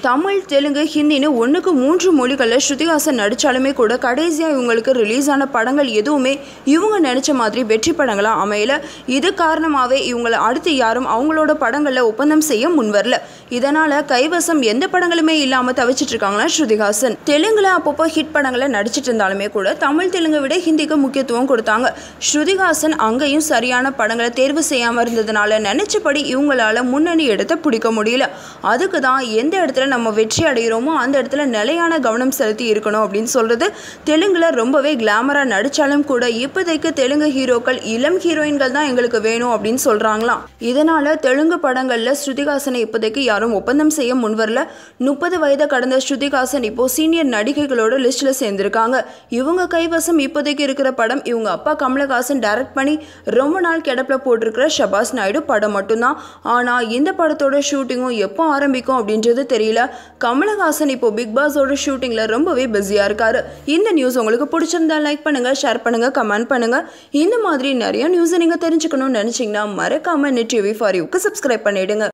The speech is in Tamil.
தமிழ், தெலுங்கு, ஹிந்தின்னு 1க்கு 3 மொழிகளில் ஸ்ருதிஹாசன் நடித்தாலுமே கூட கடைசியாக இவங்களுக்கு ரிலீஸ் ஆன படங்கள் எதுவுமே இவங்க நினச்ச மாதிரி வெற்றி படங்களாக அமையல. இது காரணமாகவே இவங்களை அடுத்து யாரும் அவங்களோட படங்களில் ஒப்பந்தம் செய்ய முன்வரல. இதனால் கைவசம் எந்த படங்களுமே இல்லாமல் தவிச்சிட்டு இருக்காங்களா ஸ்ருதிஹாசன். தெலுங்குல அப்பப்போ ஹிட் படங்களை நடிச்சிட்டு இருந்தாலுமே கூட தமிழ், தெலுங்கை விட ஹிந்திக்கு முக்கியத்துவம் கொடுத்தாங்க. ஸ்ருதிஹாசன் அங்கேயும் சரியான படங்களை தேர்வு செய்யாமல் இருந்ததுனால நினைச்சபடி இவங்களால முன்னணி இடத்தை பிடிக்க முடியல. அதுக்கு தான் எந்த இடத்துல நம்ம வெற்றி அடைகிறோமோ அந்த இடத்துல நிலையான கவனம் செலுத்தி இருக்கணும் அப்படின்னு சொல்றது. தெலுங்குல ரொம்பவே கிளாமரா நடிச்சாலும் கூட இப்போதைக்கு தெலுங்கு ஹீரோக்கள் இளம் ஹீரோயின்கள் தான் எங்களுக்கு வேணும் அப்படின்னு சொல்றாங்களாம். இதனால தெலுங்கு படங்கள்ல ஸ்ருதிஹாசனை இப்போதைக்கு யாரும் ஒப்பந்தம் செய்ய முன்வரல. 30 வயதை கடந்த ஸ்ருதிஹாசன் இப்போ சீனியர் நடிகைகளோட லிஸ்ட்ல சேர்ந்திருக்காங்க. இவங்க கைவசம் இப்போதைக்கு இருக்கிற படம் இவங்க அப்பா கமலஹாசன் டைரக்ட் பண்ணி ரொம்ப நாள் கிடப்பில போட்டிருக்கிற ஷபாஸ் நாயுடு படம் மட்டும்தான். ஆனா இந்த படத்தோட ஷூட்டிங்கும் எப்போ ஆரம்பிக்கும் அப்படின்றது தெரியல. கமலஹாசன் இப்போ பிக் பாஸோட ஷூட்டிங்ல ரொம்பவே பிஸியா இருக்காரு. இந்த நியூஸ் உங்களுக்கு பிடிச்சிருந்தா லைக் பண்ணுங்க, ஷேர் பண்ணுங்க, கமெண்ட் பண்ணுங்க. இந்த மாதிரி நிறைய நியூஸை நீங்க தெரிஞ்சுக்கணும்னு நினைச்சீங்கன்னா மறக்காம நெட் டிவி ஃபார் யூக்கு சப்ஸ்கிரைப் பண்ணிடுங்க.